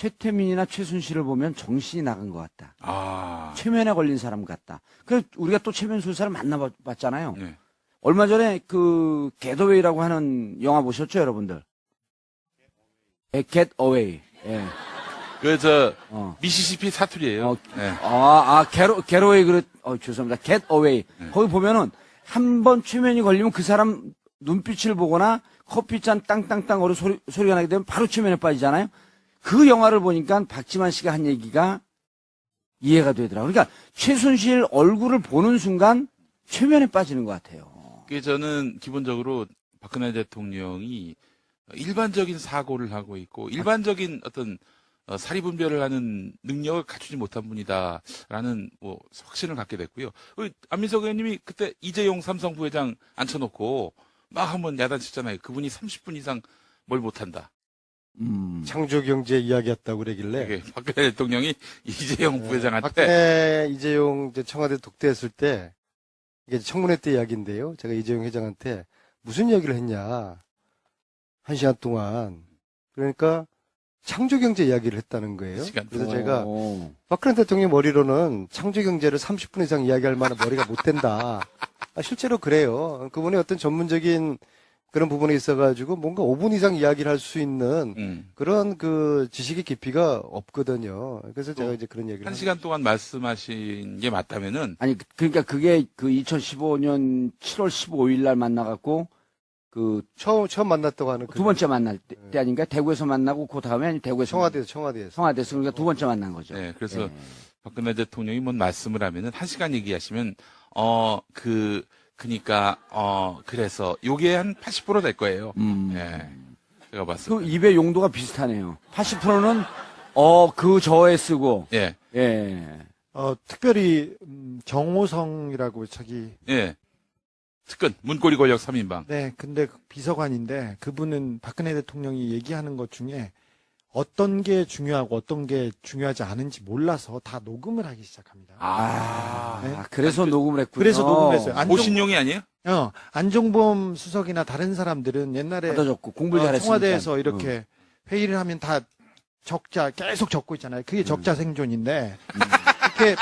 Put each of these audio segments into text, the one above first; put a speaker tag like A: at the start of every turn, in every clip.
A: 최태민이나 최순실을 보면 정신이 나간 것 같다.
B: 아.
A: 최면에 걸린 사람 같다. 그래서 우리가 또 최면 수사를 만나봤잖아요.
B: 네.
A: 얼마 전에 그 겟어웨이라고 하는 영화 보셨죠, 여러분들? 겟어웨이. 예.
B: 미시시피 사투리예요. 네.
A: 겟어웨이 죄송합니다. 겟어웨이. 거기 보면은 한 번 최면이 걸리면 그 사람 눈빛을 보거나 커피잔 땅땅땅 거리 소리가 나게 되면 바로 최면에 빠지잖아요. 그 영화를 보니까 박지만 씨가 한 얘기가 이해가 되더라고요. 그러니까 최순실 얼굴을 보는 순간 최면에 빠지는 것 같아요.
B: 저는 기본적으로 박근혜 대통령이 일반적인 사고를 하고 있고 일반적인 어떤 사리분별을 하는 능력을 갖추지 못한 분이다라는 확신을 갖게 됐고요. 안민석 의원님이 그때 이재용 삼성 부회장 앉혀놓고 막 한번 야단쳤잖아요. 그분이 30분 이상 뭘 못한다.
C: 창조경제 이야기했다고 그러길래.
B: 박근혜 대통령이 이재용 부회장한테.
C: 박근혜 이재용 청와대 독대했을 때 이게 청문회 때 이야기인데요. 제가 이재용 회장한테 무슨 이야기를 했냐. 1시간 동안. 그러니까 창조경제 이야기를 했다는 거예요. 그래서 제가 박근혜 대통령 머리로는 창조경제를 30분 이상 이야기할 만한 머리가 못 된다. 실제로 그래요. 그분의 어떤 전문적인 그런 부분에 있어가지고 뭔가 5분 이상 이야기를 할 수 있는 그런 그 지식의 깊이가 없거든요. 그래서 제가 이제 그런 얘기를.
B: 1시간 동안 말씀하신 게 맞다면은.
A: 아니, 그러니까 그게 그 2015년 7월 15일 날 만나갖고
C: 처음 만났다고 하는.
A: 두 번째 만날 때 아닌가? 대구에서 만나고 그 다음에 아니 대구에서.
C: 청와대에서.
A: 그러니까 두 번째 만난 거죠.
B: 네, 그래서 박근혜 대통령이 뭔 말씀을 하면은 1시간 얘기하시면, 그래서 요게 한 80% 될 거예요. 예. 제가 봤을 때.
A: 그 입의 용도가 비슷하네요. 80%는 그 저에 쓰고.
B: 예.
A: 예.
D: 특별히 정호성이라고
B: 예. 특근 문고리 권력 3인방.
D: 네, 근데 비서관인데 그분은 박근혜 대통령이 얘기하는 것 중에 어떤 게 중요하고 어떤 게 중요하지 않은지 몰라서 다 녹음을 하기 시작합니다.
A: 네? 그래서 녹음을 했군요.
D: 그래서 녹음을 했어요.
B: 보신용이 아니에요?
D: 안종범 수석이나 다른 사람들은 옛날에
A: 받아줬고 공부를 잘했으니까.
D: 청와대에서 이렇게 회의를 하면 다 적자 계속 적고 있잖아요. 그게 적자 생존인데 이렇게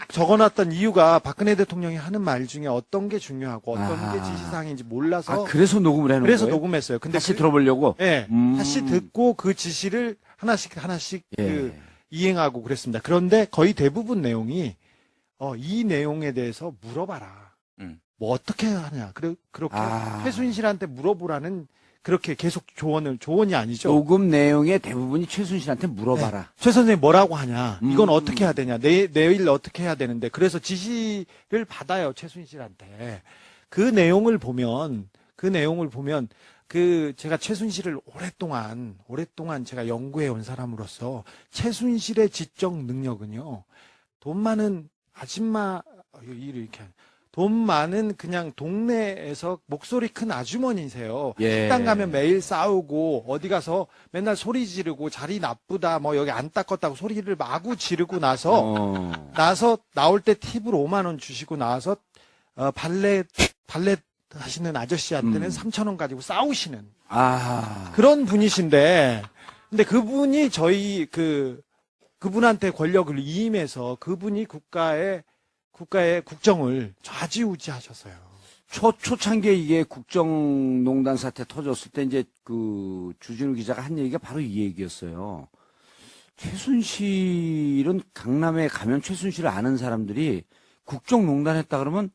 D: 적어놨던 이유가 박근혜 대통령이 하는 말 중에 어떤 게 중요하고 어떤 게 지시사항인지 몰라서.
A: 그래서 녹음을 해놓은
D: 그래서
A: 거예요?
D: 녹음했어요. 근데
A: 다시 들어보려고?
D: 네. 다시 듣고 그 지시를 하나씩 이행하고 그랬습니다. 그런데 거의 대부분 내용이 이 내용에 대해서 물어봐라. 뭐 어떻게 하냐. 그렇게 최순실한테 물어보라는 그렇게 계속 조언이 아니죠.
A: 녹음 내용의 대부분이 최순실한테 물어봐라.
D: 네. 최 선생님 뭐라고 하냐. 이건 어떻게 해야 되냐. 내일 어떻게 해야 되는데. 그래서 지시를 받아요. 최순실한테. 그 내용을 보면 제가 최순실을 오랫동안 제가 연구해 온 사람으로서 최순실의 지적 능력은요. 돈 많은 아줌마 이렇게 돈 많은 그냥 동네에서 목소리 큰 아주머니세요. 식당 가면 매일 싸우고 어디 가서 맨날 소리 지르고 자리 나쁘다 뭐 여기 안 닦았다고 소리를 마구 지르고 나서 나올 때 팁으로 5만 원 주시고 나와서 발레 하시는 아저씨한테는 3,000원 가지고 싸우시는 그런 분이신데 근데 그분이 저희 그분한테 권력을 위임해서 그분이 국가의 국정을 좌지우지하셨어요.
A: 초창기에 이게 국정농단 사태 터졌을 때 이제 그 주진우 기자가 한 얘기가 바로 이 얘기였어요. 최순실은 강남에 가면 최순실을 아는 사람들이 국정농단 했다 그러면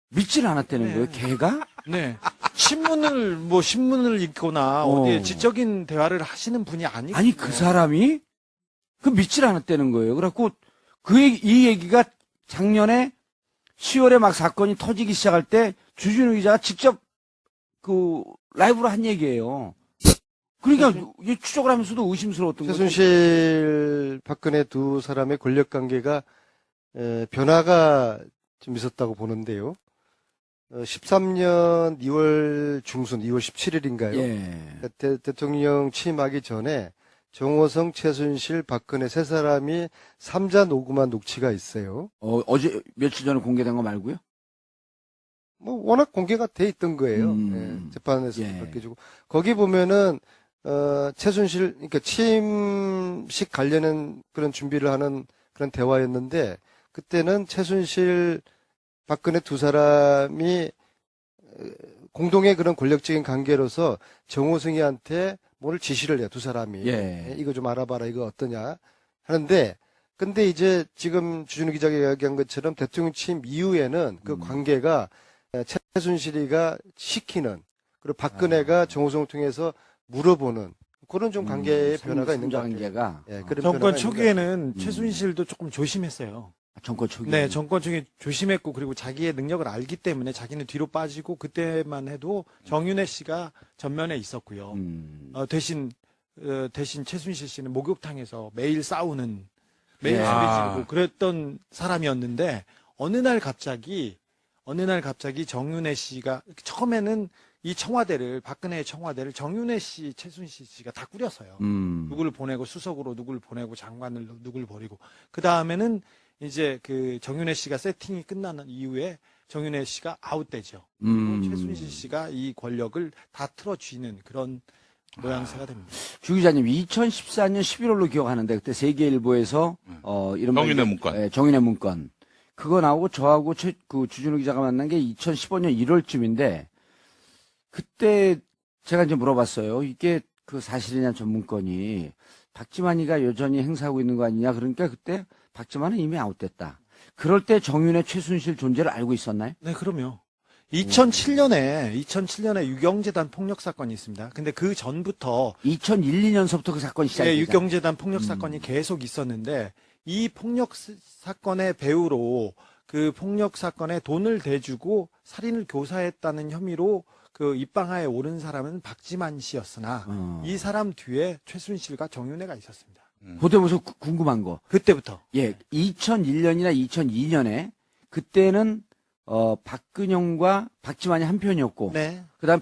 A: 믿질 않았다는 거예요. 걔가?
D: 네. 신문을 읽거나 어디에 지적인 대화를 하시는 분이 아니고.
A: 아니 그 사람이 믿질 않았다는 거예요. 그래갖고 이 얘기가 작년에 10월에 막 사건이 터지기 시작할 때 주진우 기자가 직접 라이브로 한 얘기예요. 그러니까 추적을 하면서도 의심스러웠던 거죠.
C: 최순실, 박근혜 두 사람의 권력 관계가 변화가 좀 있었다고 보는데요. 13년 2월 중순, 2월 17일인가요?
A: 예.
C: 대통령 취임하기 전에 정호성, 최순실, 박근혜 세 사람이 3자 녹음한 녹취가 있어요.
A: 어제 며칠 전에 공개된 거 말고요?
C: 워낙 공개가 돼 있던 거예요. 재판에서 밝혀지고. 거기 보면은 최순실, 그러니까 취임식 관련한 그런 준비를 하는 그런 대화였는데, 그때는 최순실, 박근혜 두 사람이 공동의 그런 권력적인 관계로서 정호승이한테 뭘 지시를 해요, 두 사람이.
A: 예.
C: 이거 좀 알아봐라, 이거 어떠냐 하는데, 근데 이제 지금 주진우 기자가 이야기한 것처럼 대통령 취임 이후에는 그 관계가 최순실이가 시키는, 그리고 박근혜가 정호성을 통해서 물어보는 그런 좀 관계의 변화가 있는 것 같아요.
A: 관계가
C: 예, 그런
D: 정권
C: 변화가 있는 것
D: 초기에는 최순실도 조금 조심했어요.
A: 정권 초기.
D: 네, 정권 초기 조심했고 그리고 자기의 능력을 알기 때문에 자기는 뒤로 빠지고 그때만 해도 정윤회 씨가 전면에 있었고요. 대신 최순실 씨는 목욕탕에서 매일 싸우는 매일
A: 예.
D: 소리
B: 아.
D: 지르고 그랬던 사람이었는데 어느 날 갑자기 정윤회 씨가 처음에는 이 청와대를 박근혜의 청와대를 정윤회 씨, 최순실 씨가 다 꾸렸어요. 누구를 보내고 수석으로 누구를 보내고 장관을 누구를 버리고 그 다음에는 이제 그 정윤회 씨가 세팅이 끝나는 이후에 정윤회 씨가 아웃되죠. 그리고 최순실 씨가 이 권력을 다 틀어쥐는 그런 모양새가 됩니다.
A: 주 기자님, 2014년 11월로 기억하는데 그때 세계일보에서 이런
B: 정윤회 문건.
A: 예, 정윤회 문건. 그거 나오고 저하고 그 주진우 기자가 만난 게 2015년 1월쯤인데 그때 제가 이제 물어봤어요. 이게 그 사실이냐 전 문건이 박지만이가 여전히 행사하고 있는 거 아니냐. 그러니까 그때 박지만은 이미 아웃됐다. 그럴 때 정윤회 최순실 존재를 알고 있었나요?
D: 네, 그럼요. 2007년에 유경재단 폭력 사건이 있습니다. 근데 그 전부터
A: 2001, 2년서부터 그 사건이 시작됐죠.
D: 유경재단 폭력 사건이 계속 있었는데 이 폭력 사건의 배우로 그 폭력 사건에 돈을 대주고 살인을 교사했다는 혐의로 그 입방아에 오른 사람은 박지만 씨였으나 이 사람 뒤에 최순실과 정윤회가 있었습니다.
A: 그때 무슨 궁금한 거.
D: 그때부터.
A: 예, 2001년이나 2002년에 그때는 박근영과 박지만이 한 편이었고,
D: 네.
A: 그다음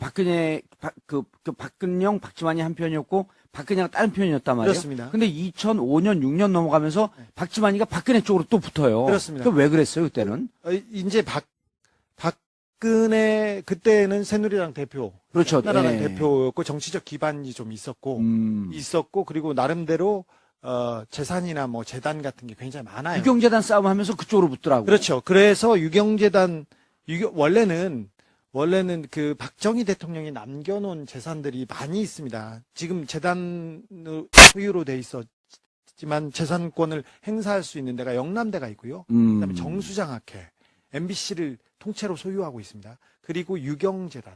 A: 박근영, 박지만이 한 편이었고, 박근혜가 다른 편이었단 말이에요.
D: 그렇습니다.
A: 근데 2005년, 6년 넘어가면서 박지만이가 박근혜 쪽으로 또 붙어요.
D: 그렇습니다.
A: 왜 그랬어요, 그때는?
D: 이제 박근혜 그때는 새누리당 대표,
A: 그렇죠.
D: 나라당
A: 예.
D: 대표였고 정치적 기반이 좀 있었고 그리고 나름대로 재산이나 뭐 재단 같은 게 굉장히 많아요.
A: 유경재단 싸움하면서 그쪽으로 붙더라고.
D: 그렇죠. 그래서 유경재단 원래는 그 박정희 대통령이 남겨놓은 재산들이 많이 있습니다. 지금 재단 소유로 돼 있었지만 재산권을 행사할 수 있는 데가 영남대가 있고요. 그다음에 정수장학회, MBC를 통째로 소유하고 있습니다. 그리고 유경재단이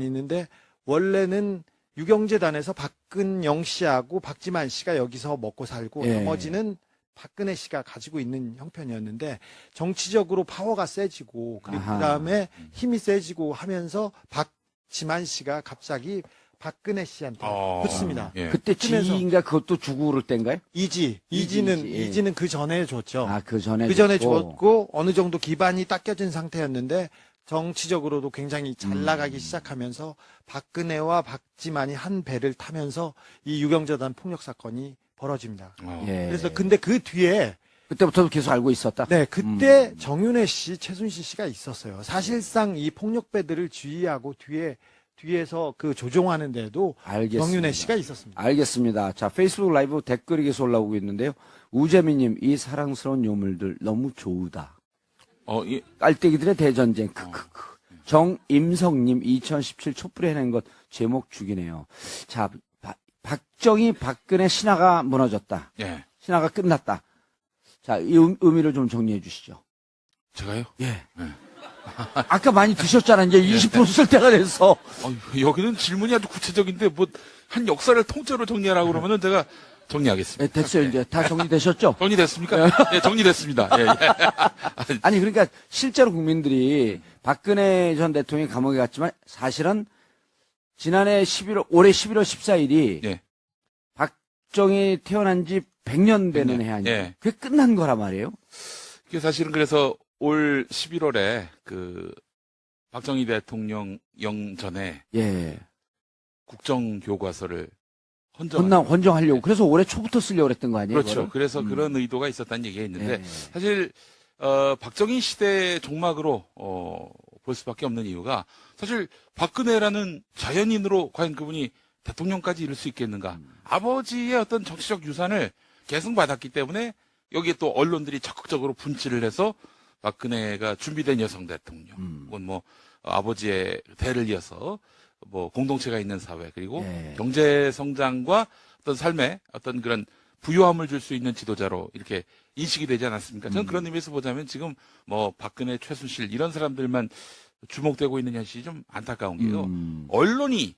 D: 있는데 원래는 유경재단에서 박근영 씨하고 박지만 씨가 여기서 먹고 살고
A: 예.
D: 나머지는 박근혜 씨가 가지고 있는 형편이었는데 정치적으로 파워가 세지고 그리고
A: 아하.
D: 그다음에 힘이 세지고 하면서 박지만 씨가 갑자기 박근혜 씨한테 붙습니다.
B: 예.
A: 그때
D: 그러면서-
A: 지인가 그것도 주고 그럴 때인가요?
D: 이지는 그 전에 줬죠.
A: 아, 그 전에.
D: 그 전에
A: 줬고.
D: 줬고 어느 정도 기반이 닦여진 상태였는데 정치적으로도 굉장히 잘 나가기 시작하면서 박근혜와 박지만이 한 배를 타면서 이 유경재단 폭력 사건이 벌어집니다.
A: 예.
D: 그래서 근데 그 뒤에
A: 그때부터도 계속 알고 있었다?
D: 네, 그때 정윤회 씨, 최순실 씨가 있었어요. 사실상 이 폭력배들을 지휘하고 뒤에서 그 조종하는 데도
A: 알겠습니다.
D: 정윤회 씨가 있었습니다.
A: 알겠습니다. 자, 페이스북 라이브 댓글이 계속 올라오고 있는데요. 우재민님, 이 사랑스러운 요물들 너무 좋으다. 깔때기들의 대전쟁. 크크크. 정임성님, 2017 촛불에 해낸 것 제목 죽이네요. 자, 박정희, 박근혜 신화가 무너졌다.
B: 예.
A: 신화가 끝났다. 자, 이 의미를 좀 정리해 주시죠.
B: 제가요?
A: 예. 아까 많이 드셨잖아요. 이제 20% 쓸 때가 됐어.
B: 여기는 질문이 아주 구체적인데 뭐 한 역사를 통째로 정리하라고 그러면은 제가 정리하겠습니다.
A: 예, 됐어요. 이제 다 정리되셨죠?
B: 정리됐습니까? 예, 정리됐습니다. 예, 예.
A: 아니, 그러니까 실제로 국민들이 박근혜 전 대통령이 감옥에 갔지만 사실은 지난해 올해 11월 14일이
B: 예.
A: 박정희 태어난 지 100년 되는
B: 100년.
A: 해 아니에요?
B: 예.
A: 그게 끝난 거란 말이에요?
B: 그게 사실은 그래서 올 11월에 그 박정희 대통령 영전에
A: 예.
B: 국정교과서를
A: 헌정하려고. 그래서 올해 초부터 쓰려고 그랬던 거 아니에요?
B: 그렇죠.
A: 그거를?
B: 그래서 그런 의도가 있었다는 얘기가 있는데
A: 예.
B: 사실 박정희 시대 종막으로 볼 수밖에 없는 이유가 사실 박근혜라는 자연인으로 과연 그분이 대통령까지 이룰 수 있겠는가? 아버지의 어떤 정치적 유산을 계승받았기 때문에 여기에 또 언론들이 적극적으로 분치를 해서 박근혜가 준비된 여성 대통령, 혹은 뭐 아버지의 대를 이어서 뭐 공동체가 있는 사회, 그리고
A: 예.
B: 경제 성장과 어떤 삶에 어떤 그런 부유함을 줄 수 있는 지도자로 이렇게 인식이 되지 않았습니까? 저는 그런 의미에서 보자면 지금 뭐 박근혜, 최순실 이런 사람들만 주목되고 있는 현실이 좀 안타까운 게요. 언론이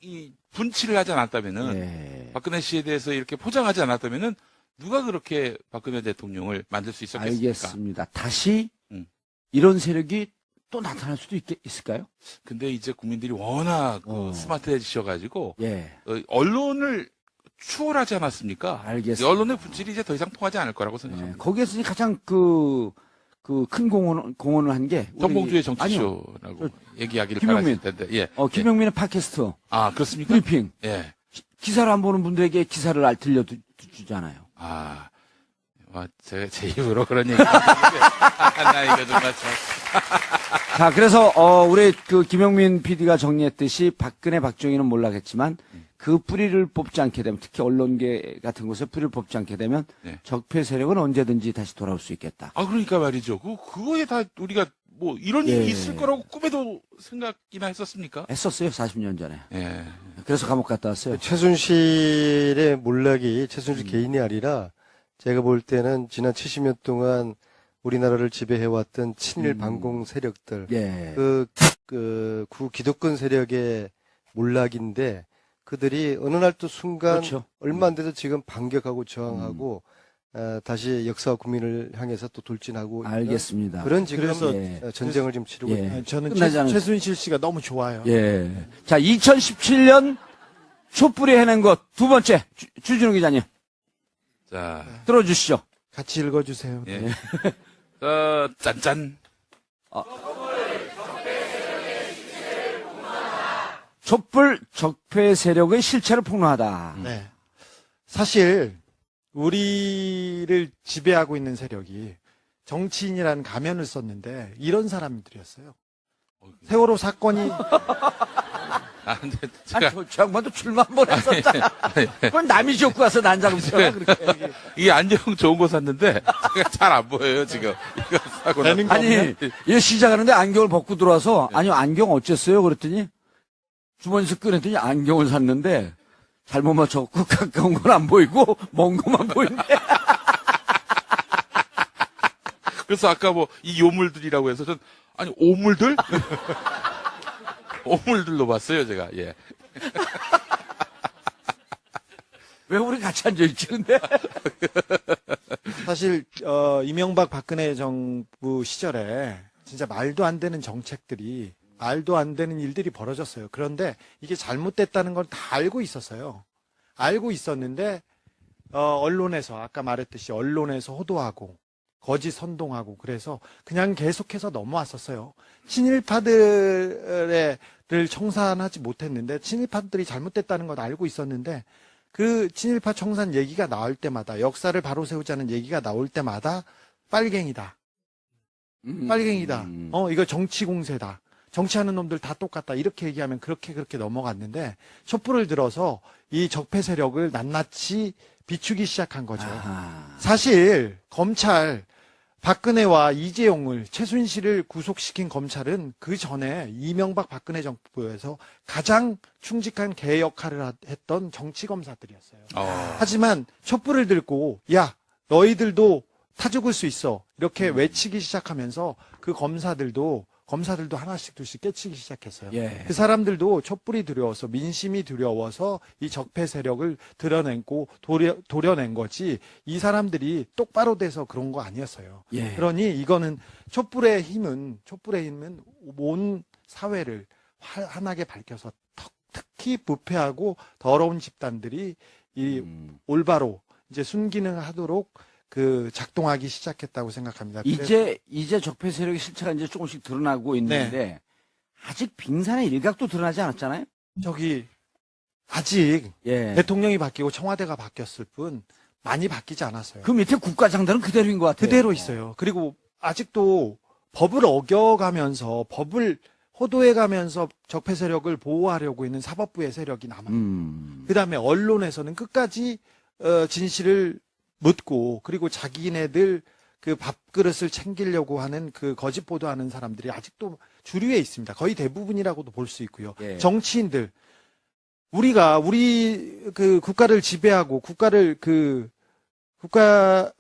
B: 이 분치를 하지 않았다면은
A: 예.
B: 박근혜 씨에 대해서 이렇게 포장하지 않았다면은 누가 그렇게 박근혜 대통령을 만들 수 있었겠습니까?
A: 알겠습니다. 다시
B: 음.
A: 이런 세력이 또 나타날 수도 있을까요?
B: 근데 이제 국민들이 워낙
A: 어.
B: 스마트해지셔가지고
A: 예.
B: 언론을 추월하지 않았습니까?
A: 알겠습니다.
B: 이 언론의 분질이 이제 더 이상 통하지 않을 거라고
A: 예.
B: 생각합니다.
A: 거기에서 이제 가장 큰 공헌을 한 게
B: 정봉주의
A: 아니요.
B: 정치쇼라고 얘기하기를
A: 김용민.
B: 바랐을 텐데. 예.
A: 김용민의 팟캐스트
B: 아, 그렇습니까?
A: 브리핑
B: 예.
A: 기사를 안 보는 분들에게 기사를 들려주잖아요.
B: 아, 제 입으로 그런 얘기. 나 이거 정말 참.
A: 자, 그래서 우리 김용민 PD가 정리했듯이 박근혜, 박정희는 몰라겠지만 그 뿌리를 뽑지 않게 되면, 특히 언론계 같은 곳에 뿌리를 뽑지 않게 되면
B: 네.
A: 적폐 세력은 언제든지 다시 돌아올 수 있겠다.
B: 아, 그러니까 말이죠. 그거에 다 우리가 뭐 이런 일이
A: 예.
B: 있을 거라고 꿈에도 생각이나 했었습니까?
A: 했었어요, 40년 전에.
B: 예.
A: 그래서 감옥 갔다 왔어요.
C: 최순실의 몰락이 최순실 개인이 아니라 제가 볼 때는 지난 70년 동안 우리나라를 지배해왔던 친일 반공 세력들,
A: 예.
C: 구 기득권 세력의 몰락인데 그들이 어느 날 또 순간
A: 그렇죠.
C: 얼마 안 돼서 지금 반격하고 저항하고 다시 역사와 국민을 향해서 또 돌진하고 있는
A: 알겠습니다.
C: 그런 지금
D: 그래서
C: 전쟁을 지금 치르고
A: 예.
C: 있는
D: 저는
A: 끝나지 않은-
D: 최순실 씨가 너무 좋아요.
A: 예. 자, 2017년 촛불이 해낸 것 두 번째 주진우 기자님
B: 자,
A: 들어주시죠.
D: 같이 읽어주세요.
B: 예. 짠짠.
A: 촛불 적폐 세력의 실체를 폭로하다.
D: 네. 사실 우리를 지배하고 있는 세력이 정치인이라는 가면을 썼는데 이런 사람들이었어요. 세월호 사건이
B: 아, 근데
A: 아니,
B: 제가
A: 저 양반도 출마 한번 했었잖아. 그건 남이 지었고 와서 난자금 써. 그렇게.
B: 이 안경 좋은 거 샀는데 제가 잘 안 보여요 지금. 이거 사고 나.
D: 되는 거
A: 아니,
D: 없네.
A: 얘 시작하는데 안경을 벗고 들어와서, 아니, 안경 어쨌어요? 그랬더니, 주머니에서 꺼냈더니 안경을 샀는데, 잘못 맞춰갖고 가까운 건 안 보이고, 먼 것만 보이네.
B: 그래서 아까 뭐 이 요물들이라고 해서 전 아니 오물들? 오물들로 봤어요 제가. 예.
A: 왜 우리 같이 앉아있지, 근데?
D: 사실 이명박 박근혜 정부 시절에 진짜 말도 안 되는 정책들이 말도 안 되는 일들이 벌어졌어요. 그런데 이게 잘못됐다는 걸 다 알고 있었어요. 알고 있었는데 언론에서 아까 말했듯이 언론에서 호도하고 거짓 선동하고 그래서 그냥 계속해서 넘어왔었어요. 친일파들을 청산하지 못했는데 친일파들이 잘못됐다는 걸 알고 있었는데 그 친일파 청산 얘기가 나올 때마다 역사를 바로 세우자는 얘기가 나올 때마다 빨갱이다. 빨갱이다. 이거 정치 공세다. 정치하는 놈들 다 똑같다. 이렇게 얘기하면 그렇게 넘어갔는데 촛불을 들어서 이 적폐 세력을 낱낱이 비추기 시작한 거죠.
A: 아하.
D: 사실 검찰 박근혜와 이재용을 최순실을 구속시킨 검찰은 그 전에 이명박 박근혜 정부에서 가장 충직한 개 역할을 했던 정치검사들이었어요. 하지만 촛불을 들고 야 너희들도 타 죽을 수 있어 이렇게 외치기 시작하면서 그 검사들도 하나씩 둘씩 깨치기 시작했어요.
A: 예.
D: 그 사람들도 촛불이 두려워서 민심이 두려워서 이 적폐 세력을 드러내고 도려낸 거지 이 사람들이 똑바로 돼서 그런 거 아니었어요.
A: 예.
D: 그러니 이거는 촛불의 힘은 온 사회를 환하게 밝혀서 특히 부패하고 더러운 집단들이 이 올바로 이제 순기능 하도록 작동하기 시작했다고 생각합니다.
A: 이제 적폐 세력의 실체가 이제 조금씩 드러나고 있는데, 아직 빙산의 일각도 드러나지 않았잖아요?
D: 아직
A: 예.
D: 대통령이 바뀌고 청와대가 바뀌었을 뿐 많이 바뀌지 않았어요.
A: 그 밑에 국가장들은 그대로인 것 같아요.
D: 그대로 있어요. 그리고 아직도 법을 어겨가면서 법을 호도해가면서 적폐 세력을 보호하려고 있는 사법부의 세력이 남아요. 그다음에 언론에서는 끝까지 진실을 묻고 그리고 자기네들 그 밥그릇을 챙기려고 하는 그 거짓 보도하는 사람들이 아직도 주류에 있습니다. 거의 대부분이라고도 볼 수 있고요.
A: 예.
D: 정치인들 우리 그 국가를 지배하고 국가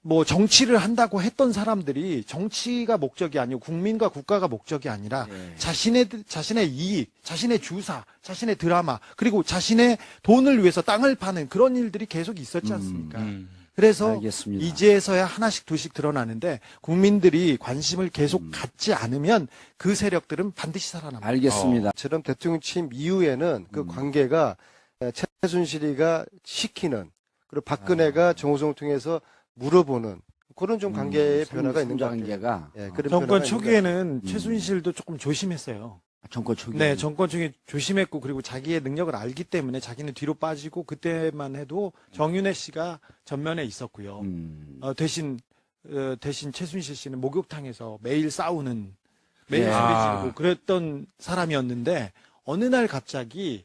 D: 뭐 정치를 한다고 했던 사람들이 정치가 목적이 아니고 국민과 국가가 목적이 아니라
A: 예.
D: 자신의 이익, 자신의 주사, 자신의 드라마 그리고 자신의 돈을 위해서 땅을 파는 그런 일들이 계속 있었지 않습니까? 그래서
A: 알겠습니다.
D: 이제서야 하나씩 둘씩 드러나는데 국민들이 관심을 계속 갖지 않으면 그 세력들은 반드시 살아납니다.
A: 알겠습니다.
C: 처럼 대통령 취임 이후에는 그 관계가 최순실이가 시키는 그리고 박근혜가 정호성을 통해서 물어보는 그런 좀 관계의 변화가 있는 것 같아요.
A: 관계가
C: 예, 그런
D: 정권
C: 변화가 있는
D: 초기에는 최순실도 조금 조심했어요.
A: 정권 초기.
D: 네, 정권 초기 조심했고 그리고 자기의 능력을 알기 때문에 자기는 뒤로 빠지고 그때만 해도 정윤회 씨가 전면에 있었고요. 대신 최순실 씨는 목욕탕에서 매일 싸우는 매일
A: 예.
D: 소리 지르고 그랬던 사람이었는데 어느 날 갑자기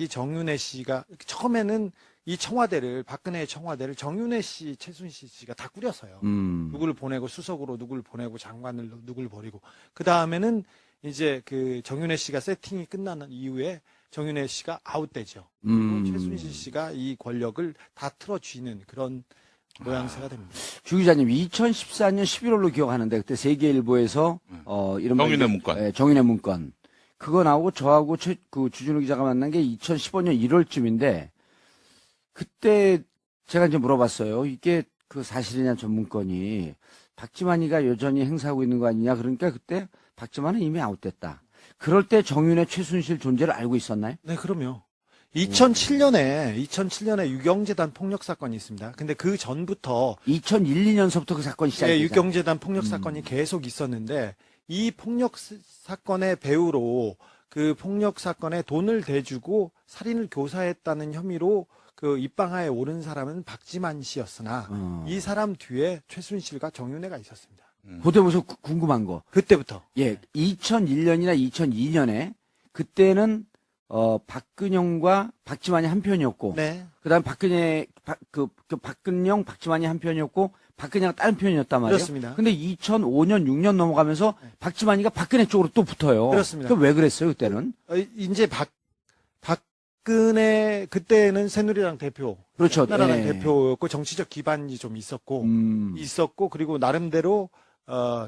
D: 정윤회 씨가 처음에는 이 청와대를 박근혜의 청와대를 정윤회 씨, 최순실 씨가 다 꾸렸어요. 누구를 보내고 수석으로 누구를 보내고 장관을 누구를 버리고 그 다음에는 이제 그 정윤회 씨가 세팅이 끝나는 이후에 정윤회 씨가 아웃되죠. 그리고 최순실 씨가 이 권력을 다 틀어쥐는 그런 모양새가 됩니다.
A: 주 기자님, 2014년 11월로 기억하는데 그때 세계일보에서 이른바
B: 정윤회 문건.
A: 예, 정윤회 문건. 그거 나오고 저하고 그 주준우 기자가 만난 게 2015년 1월쯤인데 그때 제가 이제 물어봤어요. 이게 그 사실이냐 전 문건이 박지만이가 여전히 행사하고 있는 거 아니냐. 그러니까 그때 박지만은 이미 아웃됐다. 그럴 때 정윤회 최순실 존재를 알고 있었나요?
D: 네, 그럼요. 2007년에 유경재단 폭력 사건이 있습니다. 근데 그 전부터
A: 2001, 2년서부터 그 사건이 시작됐어요.
D: 유경재단 폭력 사건이 계속 있었는데 이 폭력 사건의 배우로 그 폭력 사건에 돈을 대주고 살인을 교사했다는 혐의로 그 입방아에 오른 사람은 박지만 씨였으나 이 사람 뒤에 최순실과 정윤회가 있었습니다.
A: 그때부터 궁금한 거.
D: 그때부터.
A: 예, 2001년이나 2002년에 그때는 박근영과 박지만이 한 편이었고,
D: 네.
A: 그다음 박근영, 박지만이 한 편이었고, 박근혜가 다른 편이었단 말이에요.
D: 그렇습니다.
A: 근데 2005년, 6년 넘어가면서 박지만이가 박근혜 쪽으로 또 붙어요.
D: 그렇습니다.
A: 그럼 왜 그랬어요, 그때는?
D: 이제 박근혜 그때는 새누리당 대표,
A: 그렇죠.
D: 나라당
A: 예.
D: 대표였고 정치적 기반이 좀 있었고 그리고 나름대로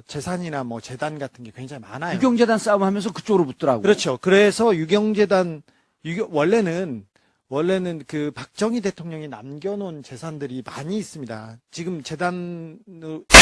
D: 재산이나 뭐 재단 같은 게 굉장히 많아요.
A: 유경재단 싸움하면서 그쪽으로 붙더라고요.
D: 그렇죠. 그래서 원래는 그 박정희 대통령이 남겨놓은 재산들이 많이 있습니다. 지금 재단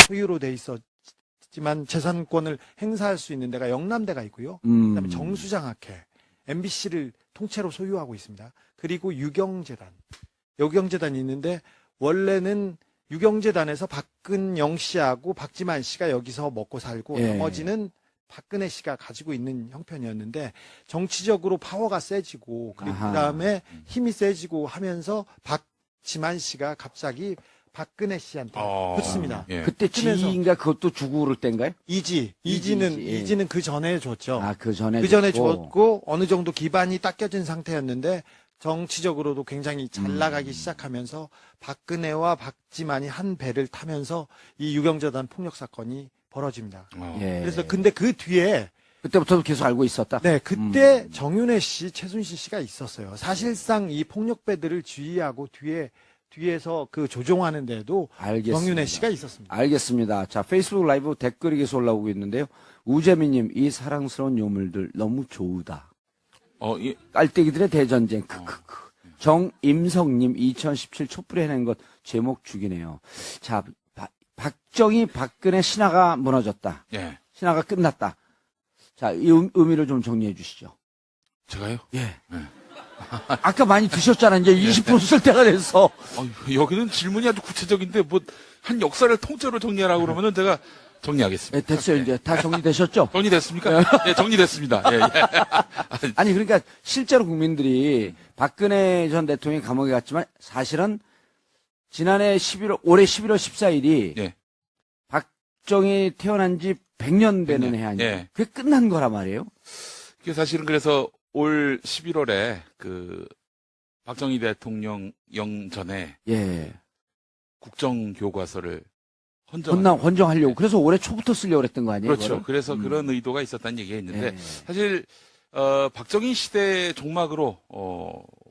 D: 소유로 돼 있었지만 재산권을 행사할 수 있는 데가 영남대가 있고요. 그다음에 정수장학회, MBC를 통째로 소유하고 있습니다. 그리고 유경재단이 있는데 원래는 유경재단에서 박근영 씨하고 박지만 씨가 여기서 먹고 살고
A: 예.
D: 나머지는 박근혜 씨가 가지고 있는 형편이었는데 정치적으로 파워가 세지고 그리고
A: 아하.
D: 그다음에 힘이 세지고 하면서 박지만 씨가 갑자기 박근혜 씨한테 붙습니다.
B: 예.
A: 그때
D: 그러면서-
A: 지인가 그것도 주고 그럴 때인가요?
D: 이지는 그 전에 줬죠.
A: 아, 그 전에
D: 줬고 어느 정도 기반이 닦여진 상태였는데 정치적으로도 굉장히 잘 나가기 시작하면서 박근혜와 박지만이 한 배를 타면서 이 유경재단 폭력 사건이 벌어집니다.
A: 예.
D: 그래서 근데 그 뒤에
A: 그때부터도 계속 알고 있었다.
D: 네, 그때 정윤회 씨, 최순실 씨가 있었어요. 사실상 이 폭력배들을 지휘하고 뒤에서 그 조종하는 데도
A: 알겠습니다.
D: 정윤회 씨가 있었습니다.
A: 알겠습니다. 자, 페이스북 라이브 댓글이 계속 올라오고 있는데요. 우재민님, 이 사랑스러운 요물들 너무 좋으다.
B: 예.
A: 깔때기들의 대전쟁. 크크크. 정임성님, 2017 촛불에 해낸 것 제목 죽이네요. 자, 박정희, 박근혜 신화가 무너졌다.
B: 예.
A: 신화가 끝났다. 자, 이 의미를 좀 정리해 주시죠.
B: 제가요?
A: 예. 아까 많이 드셨잖아. 이제 20% 쓸 때가 됐어.
B: 여기는 질문이 아주 구체적인데 뭐 한 역사를 통째로 정리하라고 그러면은 제가 정리하겠습니다.
A: 네, 됐어요. 이제 다 정리되셨죠?
B: 정리됐습니까? 네, 정리됐습니다. 예, 예.
A: 아니, 그러니까 실제로 국민들이 박근혜 전 대통령이 감옥에 갔지만 사실은 지난해 올해 11월 14일이
B: 예.
A: 박정희 태어난 지 100년 되는 해 아니에요?
B: 예.
A: 그게 끝난 거란 말이에요?
B: 그게 사실은 그래서 올 11월에 그 박정희 대통령 영전에
A: 예.
B: 국정교과서를 헌정.
A: 헌정하려고. 그래서 올해 초부터 쓰려고 그랬던 거 아니에요?
B: 그렇죠.
A: 그거를?
B: 그래서 그런 의도가 있었다는 얘기가 있는데
A: 예.
B: 사실 박정희 시대 종막으로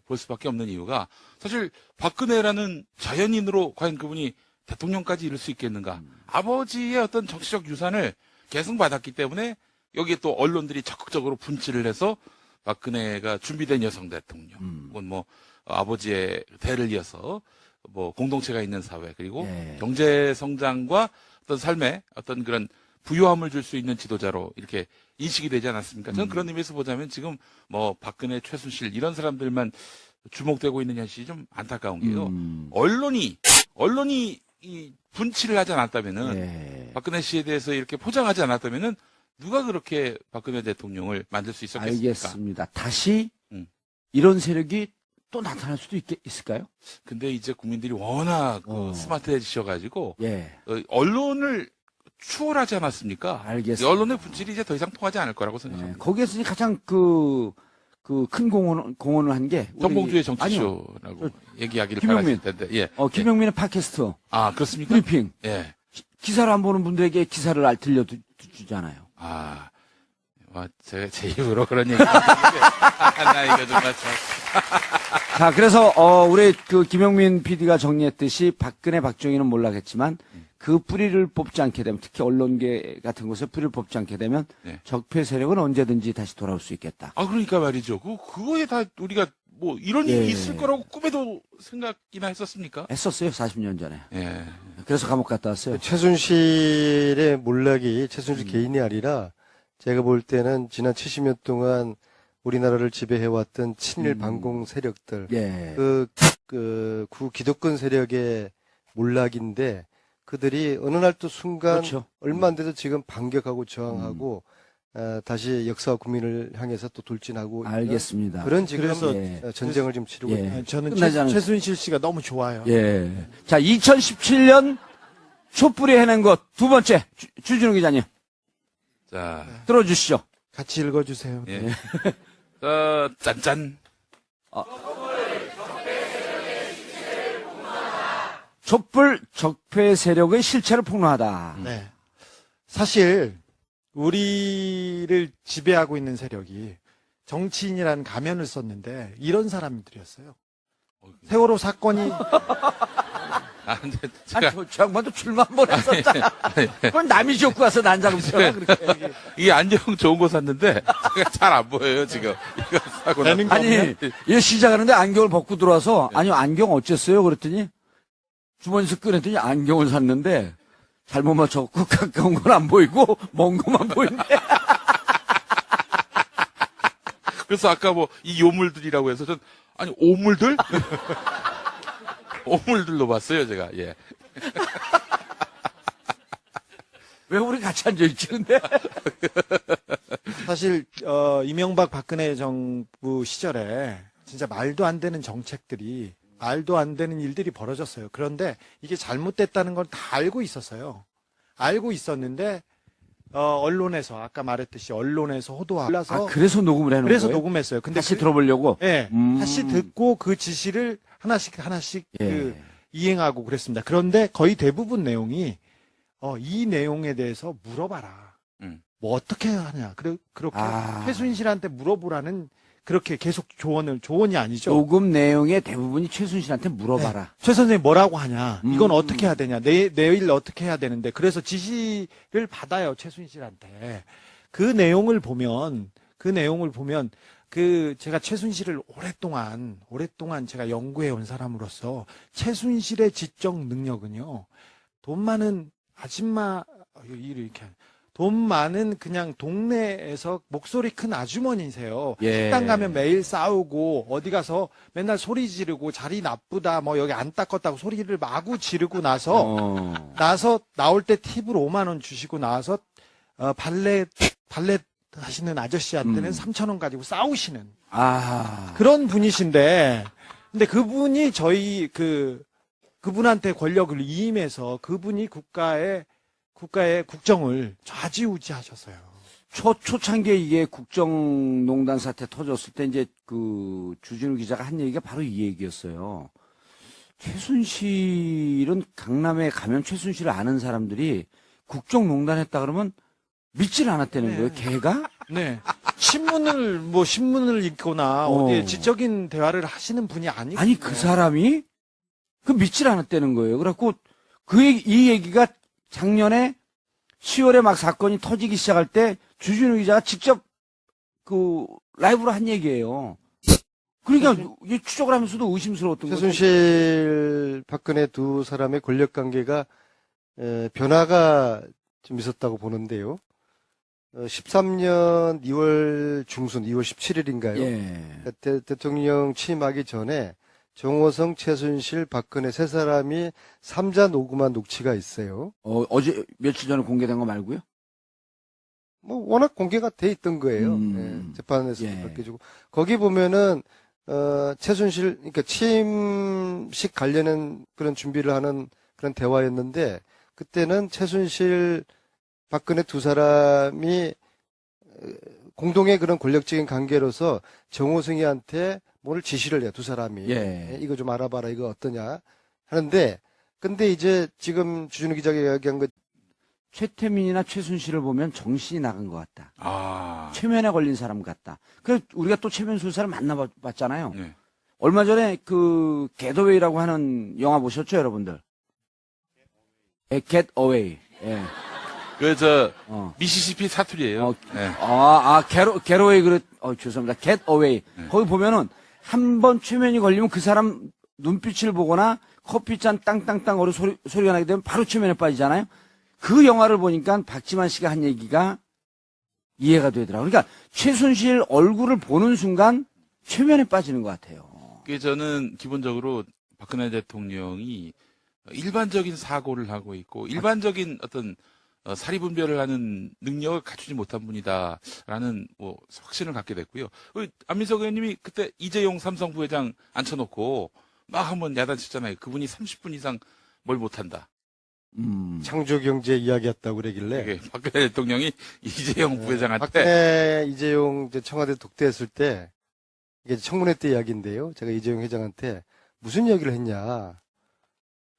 B: 볼 수밖에 없는 이유가 사실 박근혜라는 자연인으로 과연 그분이 대통령까지 이룰 수 있겠는가? 아버지의 어떤 정치적 유산을 계승받았기 때문에 여기에 또 언론들이 적극적으로 분치를 해서 박근혜가 준비된 여성 대통령, 혹은 뭐 아버지의 대를 이어서 뭐 공동체가 있는 사회 그리고
A: 예.
B: 경제 성장과 어떤 삶에 어떤 그런 부유함을 줄 수 있는 지도자로 이렇게 인식이 되지 않았습니까? 저는 그런 의미에서 보자면 지금 뭐 박근혜, 최순실 이런 사람들만 주목되고 있는 현실이 좀 안타까운 게요. 언론이 이 분치를 하지 않았다면은
A: 예.
B: 박근혜 씨에 대해서 이렇게 포장하지 않았다면은 누가 그렇게 박근혜 대통령을 만들 수 있었겠습니까?
A: 알겠습니다. 다시
B: 음.
A: 이런 세력이 또 나타날 수도 있을까요?
B: 근데 이제 국민들이 워낙 스마트해지셔가지고
A: 예.
B: 언론을 추월하지 않았습니까?
A: 알겠습니다.
B: 이 언론의 분질이 이제 더 이상 통하지 않을 거라고
A: 예.
B: 생각합니다.
A: 거기에서 이제 가장 큰 공헌을 한 게.
B: 정봉주의
A: 아니요.
B: 정치쇼라고 얘기하기를
A: 김용민.
B: 바라실 텐데, 예.
A: 김용민의 팟캐스트.
B: 아, 그렇습니까?
A: 브리핑.
B: 예.
A: 기사를 안 보는 분들에게 기사를 들려주잖아요.
B: 아, 제가 제 입으로 그런 얘기. 나 이거 정말 참.
A: 자, 그래서, 우리 김용민 PD가 정리했듯이 박근혜, 박정희는 몰라겠지만 그 뿌리를 뽑지 않게 되면 특히 언론계 같은 곳에 뿌리를 뽑지 않게 되면
B: 네.
A: 적폐 세력은 언제든지 다시 돌아올 수 있겠다.
B: 아, 그러니까 말이죠. 그거에 다 우리가 뭐 이런
A: 예.
B: 일이 있을 거라고 꿈에도 생각이나 했었습니까?
A: 했었어요, 40년 전에.
B: 예.
A: 그래서 감옥 갔다 왔어요.
C: 최순실의 몰락이 최순실 개인이 아니라 제가 볼 때는 지난 70년 동안 우리나라를 지배해왔던 친일 반공 세력들,
A: 예.
C: 구 기득권 세력의 몰락인데 그들이 어느 날 또 순간
A: 그렇죠.
C: 얼마 안 돼도 지금 반격하고 저항하고 다시 역사와 국민을 향해서 또 돌진하고 있는
A: 알겠습니다.
C: 그런 지금
D: 그래서
C: 전쟁을 지금 치르고
A: 예.
C: 있는
D: 저는
A: 끝나지 않은-
D: 최순실 씨가 너무 좋아요.
A: 예. 자, 2017년 촛불이 해낸 것 두 번째 주진우 기자님
B: 자,
A: 들어주시죠.
D: 같이 읽어주세요.
B: 예. 짠짠.
A: 촛불 적폐 세력의 실체를 폭로하다.
D: 네. 사실 우리를 지배하고 있는 세력이 정치인이라는 가면을 썼는데 이런 사람들이었어요. 세월호 사건이
B: 근데
A: 아니,
B: 제가
A: 저 양반도 출마 한번 했었잖아. 그건 남이 지었고 와서 난장을 쳐. 그렇게.
B: 이 안경 좋은 거 샀는데 제가 잘 안 보여요 지금. 이거 사고
D: 되는
B: 나.
D: 거
A: 아니,
D: 없냐?
A: 얘 시작하는데 안경을 벗고 들어와서, 아니, 안경 어쨌어요? 그랬더니, 주머니에서 꺼냈더니 안경을 샀는데, 잘못 맞춰갖고 가까운 건 안 보이고, 먼 것만 보이네.
B: 그래서 아까 뭐 이 요물들이라고 해서 전 아니 오물들? 오물들로 봤어요 제가. 예.
A: 왜 우리 같이 앉아있지, 근데?
D: 사실 이명박 박근혜 정부 시절에 진짜 말도 안 되는 정책들이 말도 안 되는 일들이 벌어졌어요. 그런데 이게 잘못됐다는 걸 다 알고 있었어요. 알고 있었는데 언론에서 아까 말했듯이 언론에서 호도하고 올라서
A: 그래서 녹음을 해놓은
D: 그래서
A: 거예요?
D: 녹음했어요. 근데
A: 다시 들어보려고?
D: 예,
A: 음.
D: 다시 듣고 그 지시를 하나씩
A: 예.
D: 이행하고 그랬습니다. 그런데 거의 대부분 내용이 이 내용에 대해서 물어봐라. 뭐 어떻게 하냐. 그렇게 최순실한테 물어보라는 그렇게 계속 조언이 아니죠.
A: 녹음 내용의 대부분이 최순실한테 물어봐라.
D: 최 선생님 뭐라고 하냐. 이건 어떻게 해야 되냐. 내일 어떻게 해야 되는데. 그래서 지시를 받아요. 최순실한테. 그 내용을 보면 제가 최순실을 오랫동안 제가 연구해 온 사람으로서 최순실의 지적 능력은요. 돈 많은 아줌마 이렇게 돈 많은 그냥 동네에서 목소리 큰 아주머니세요.
A: 예.
D: 식당 가면 매일 싸우고 어디 가서 맨날 소리 지르고 자리 나쁘다 뭐 여기 안 닦았다고 소리를 마구 지르고 나서 나올 때 팁으로 5만 원 주시고 나와서 발레 하시는 아저씨한테는 3,000원 가지고 싸우시는 그런 분이신데 근데 그분이 저희 그분한테 권력을 위임해서 그분이 국가의 국정을 좌지우지하셨어요.
A: 초창기에 이게 국정농단 사태 터졌을 때 이제 그 주진우 기자가 한 얘기가 바로 이 얘기였어요. 최순실은 강남에 가면 최순실을 아는 사람들이 국정농단했다 그러면 믿질 않았다는
D: 네.
A: 거예요. 걔가?
D: 네. 신문을 읽거나 어디에 지적인 대화를 하시는 분이 아니고.
A: 아니 그 사람이 그 믿질 않았다는 거예요. 그래갖고 이 얘기가 작년에 10월에 막 사건이 터지기 시작할 때 주진우 기자가 직접 그 라이브로 한 얘기예요. 그러니까 이게 추적을 하면서도 의심스러웠던 거죠.
C: 최순실, 박근혜 두 사람의 권력 관계가 변화가 좀 있었다고 보는데요. 13년 2월 중순, 2월 17일인가요?
A: 예.
C: 대통령 취임하기 전에 정호성, 최순실, 박근혜 세 사람이 3자 녹음한 녹취가 있어요.
A: 어제 며칠 전에 공개된 거 말고요?
C: 뭐 워낙 공개가 돼 있던 거예요. 예, 재판에서도 밝혀주고 거기 보면은 최순실 그러니까 취임식 관련한 그런 준비를 하는 그런 대화였는데 그때는 최순실, 박근혜 두 사람이 공동의 그런 권력적인 관계로서 정호승이한테 뭘 지시를 해요. 두 사람이.
A: 예.
C: 이거 좀 알아봐라. 이거 어떠냐 하는데 근데 이제 지금 주진우 기자가 이야기한 것
A: 최태민이나 최순실을 보면 정신이 나간 것 같다.
B: 아.
A: 최면에 걸린 사람 같다. 그래서 우리가 또 최면 수사를 만나봤잖아요.
B: 네.
A: 얼마 전에 그 겟어웨이라고 하는 영화 보셨죠, 여러분들? 겟어웨이. 예.
B: 미시시피 사투리예요. 네.
A: 겟어웨이 죄송합니다. 겟어웨이. 거기 보면은 한 번 최면이 걸리면 그 사람 눈빛을 보거나 커피잔 땅땅땅 소리가 나게 되면 바로 최면에 빠지잖아요. 그 영화를 보니까 박지만 씨가 한 얘기가 이해가 되더라고요. 그러니까 최순실 얼굴을 보는 순간 최면에 빠지는 것 같아요.
B: 저는 기본적으로 박근혜 대통령이 일반적인 사고를 하고 있고 일반적인 어떤 사리분별을 하는 능력을 갖추지 못한 분이다라는 뭐 확신을 갖게 됐고요. 안민석 의원님이 그때 이재용 삼성 부회장 앉혀놓고 막 한번 야단쳤잖아요. 그분이 30분 이상 뭘 못한다.
C: 창조경제 이야기했다고 그러길래
B: 박근혜 대통령이 이재용 부회장한테
C: 박근혜 이재용 이제 청와대 독대했을 때 이게 청문회 때 이야기인데요. 제가 이재용 회장한테 무슨 이야기를 했냐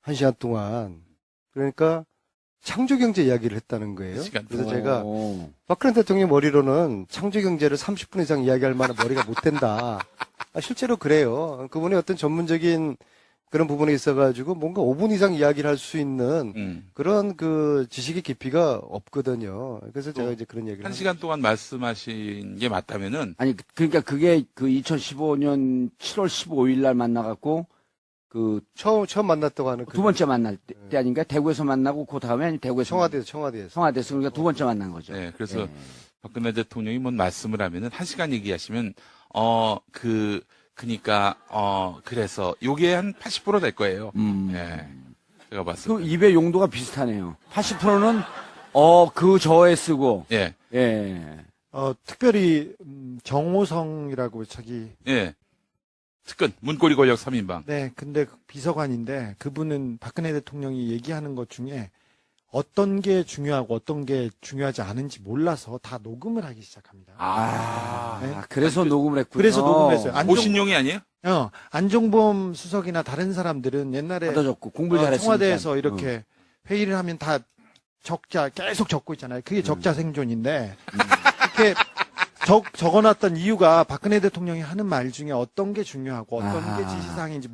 C: 1시간 동안 그러니까 창조경제 이야기를 했다는 거예요. 그래서 제가 박근혜 대통령 머리로는 창조경제를 30분 이상 이야기할 만한 머리가 못 된다. 실제로 그래요. 그분의 어떤 전문적인 그런 부분에 있어가지고 뭔가 5분 이상 이야기를 할 수 있는 그런 그 지식의 깊이가 없거든요. 그래서 제가 이제 그런 얘기를
B: 1시간 동안 말씀하신 게 맞다면은
A: 아니 그러니까 그게 그 2015년 7월 15일 날 만나갖고 그
C: 처음 만났다고 하는
A: 두 번째 만날 때 아닌가? 대구에서 만나고 그 다음에 아니 대구에서
C: 청와대에서
A: 청와대에서 그러니까 두 번째 만난 거죠.
B: 네, 그래서
A: 예.
B: 박근혜 대통령이 뭔 말씀을 하면은 1시간 얘기하시면 그래서 요게 한 80% 될 거예요. 예. 제가 봤을
A: 그
B: 때.
A: 입의 용도가 비슷하네요. 80%는 그 저에 쓰고
B: 예.
A: 예.
D: 특별히 정호성이라고
B: 예. 특근 문고리 권력 3인방.
D: 네, 근데 비서관인데 그분은 박근혜 대통령이 얘기하는 것 중에 어떤 게 중요하고 어떤 게 중요하지 않은지 몰라서 다 녹음을 하기 시작합니다.
A: 네? 그래서 녹음을 했군요.
D: 그래서 녹음을 했어요.
B: 오신용이 아니에요?
D: 안종범 수석이나 다른 사람들은 옛날에
A: 받아줬고 공부를 잘했으니까.
D: 청와대에서 이렇게 회의를 하면 다 적자 계속 적고 있잖아요. 그게 적자 생존인데 이렇게 적어놨던 이유가 박근혜 대통령이 하는 말 중에 어떤 게 중요하고 어떤 게 지시사항인지